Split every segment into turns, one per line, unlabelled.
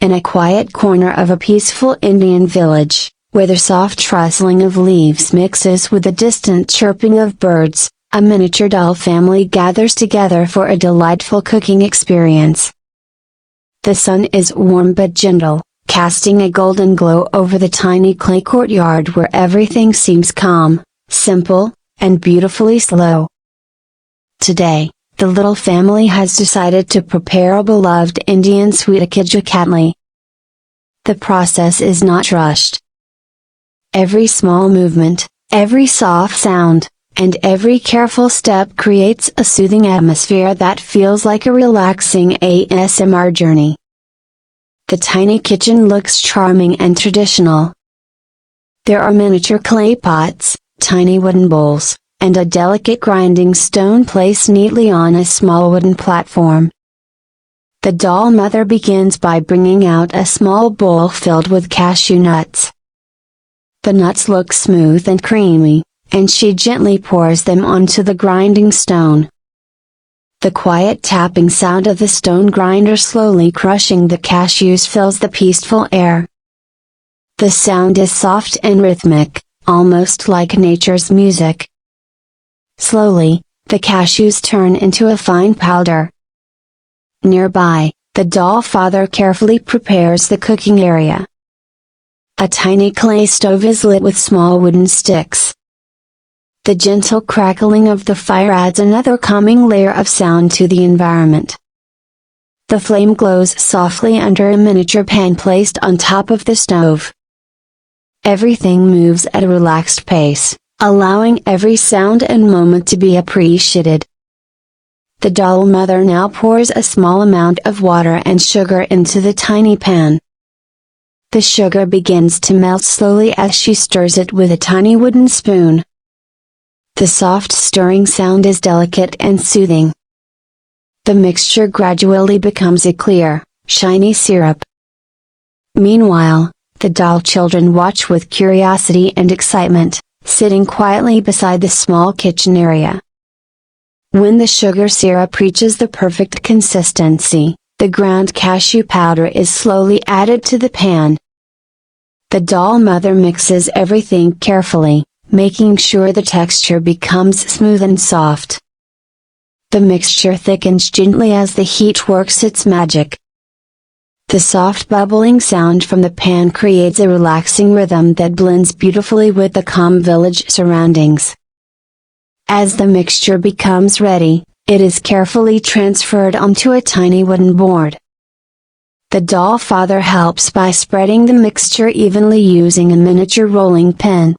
in a quiet corner of a peaceful Indian village, where the soft rustling of leaves mixes with the distant chirping of birds, a miniature doll family gathers together for a delightful cooking experience. The sun is warm but gentle, casting a golden glow over the tiny clay courtyard where everything seems calm, simple, and beautifully slow. Today, the little family has decided to prepare a beloved Indian sweet Kaju Katli. The process is not rushed. Every small movement, every soft sound, and every careful step creates a soothing atmosphere that feels like a relaxing ASMR journey. The tiny kitchen looks charming and traditional. There are miniature clay pots, tiny wooden bowls, and a delicate grinding stone placed neatly on a small wooden platform. The doll mother begins by bringing out a small bowl filled with cashew nuts. The nuts look smooth and creamy, and she gently pours them onto the grinding stone. The quiet tapping sound of the stone grinder slowly crushing the cashews fills the peaceful air. The sound is soft and rhythmic, almost like nature's music. Slowly, the cashews turn into a fine powder. Nearby, the doll father carefully prepares the cooking area. A tiny clay stove is lit with small wooden sticks. The gentle crackling of the fire adds another calming layer of sound to the environment. The flame glows softly under a miniature pan placed on top of the stove. Everything moves at a relaxed pace, allowing every sound and moment to be appreciated. The doll mother now pours a small amount of water and sugar into the tiny pan. The sugar begins to melt slowly as she stirs it with a tiny wooden spoon. The soft stirring sound is delicate and soothing. The mixture gradually becomes a clear, shiny syrup. Meanwhile, the doll children watch with curiosity and excitement, sitting quietly beside the small kitchen area. When the sugar syrup reaches the perfect consistency, the ground cashew powder is slowly added to the pan. The doll mother mixes everything carefully, making sure the texture becomes smooth and soft. The mixture thickens gently as the heat works its magic. The soft bubbling sound from the pan creates a relaxing rhythm that blends beautifully with the calm village surroundings. As the mixture becomes ready, it is carefully transferred onto a tiny wooden board. The doll father helps by spreading the mixture evenly using a miniature rolling pin.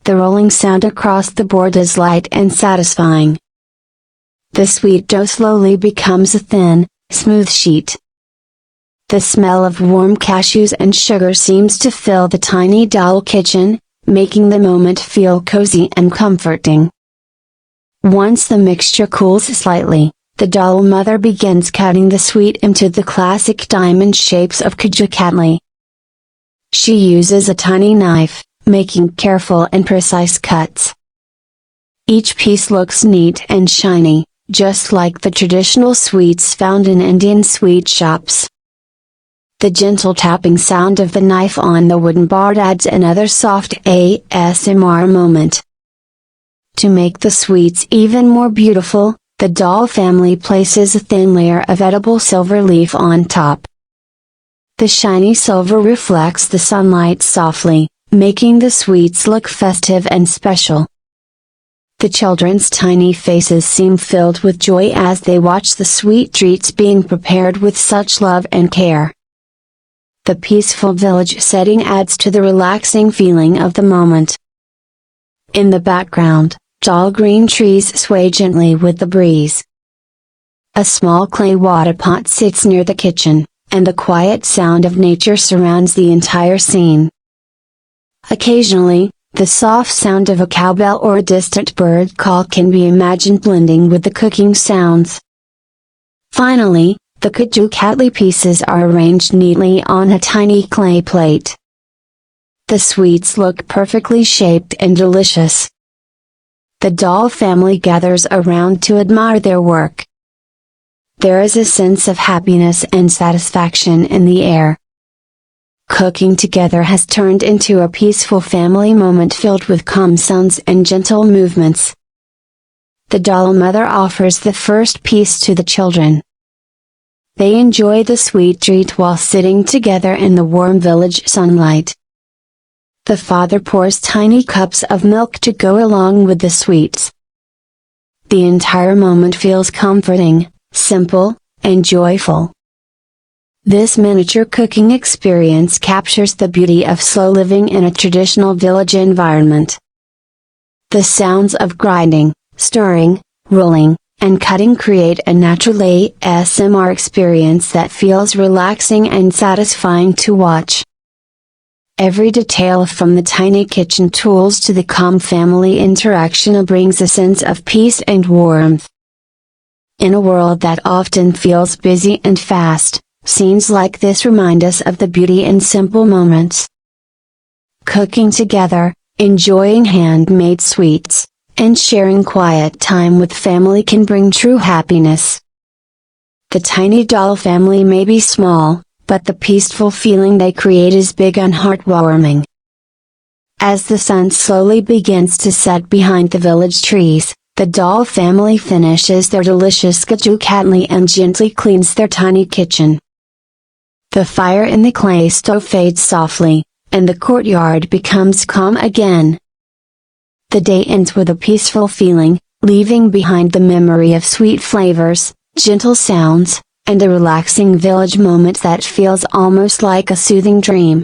The rolling sound across the board is light and satisfying. The sweet dough slowly becomes a thin, smooth sheet. The smell of warm cashews and sugar seems to fill the tiny doll kitchen, making the moment feel cozy and comforting. Once the mixture cools slightly, the doll mother begins cutting the sweet into the classic diamond shapes of Kaju Katli. She uses a tiny knife, making careful and precise cuts. Each piece looks neat and shiny, just like the traditional sweets found in Indian sweet shops. The gentle tapping sound of the knife on the wooden board adds another soft ASMR moment. To make the sweets even more beautiful, the doll family places a thin layer of edible silver leaf on top. The shiny silver reflects the sunlight softly, making the sweets look festive and special. The children's tiny faces seem filled with joy as they watch the sweet treats being prepared with such love and care. The peaceful village setting adds to the relaxing feeling of the moment. In the background, tall green trees sway gently with the breeze. A small clay water pot sits near the kitchen, and the quiet sound of nature surrounds the entire scene. Occasionally, the soft sound of a cowbell or a distant bird call can be imagined blending with the cooking sounds. Finally, the Kaju Katli pieces are arranged neatly on a tiny clay plate. The sweets look perfectly shaped and delicious. The doll family gathers around to admire their work. there is a sense of happiness and satisfaction in the air. Cooking together has turned into a peaceful family moment filled with calm sounds and gentle movements. The doll mother offers the first piece to the children. They enjoy the sweet treat while sitting together in the warm village sunlight. The father pours tiny cups of milk to go along with the sweets. The entire moment feels comforting, simple, and joyful. This miniature cooking experience captures the beauty of slow living in a traditional village environment. The sounds of grinding, stirring, rolling, and cutting create a natural ASMR experience that feels relaxing and satisfying to watch. Every detail from the tiny kitchen tools to the calm family interaction brings a sense of peace and warmth. In a world that often feels busy and fast, scenes like this remind us of the beauty in simple moments. Cooking together, enjoying handmade sweets, and sharing quiet time with family can bring true happiness. The tiny doll family may be small, but the peaceful feeling they create is big and heartwarming. As the sun slowly begins to set behind the village trees, the doll family finishes their delicious Kaju Katli and gently cleans their tiny kitchen. The fire in the clay stove fades softly, and the courtyard becomes calm again. The day ends with a peaceful feeling, leaving behind the memory of sweet flavors, gentle sounds, and a relaxing village moment that feels almost like a soothing dream.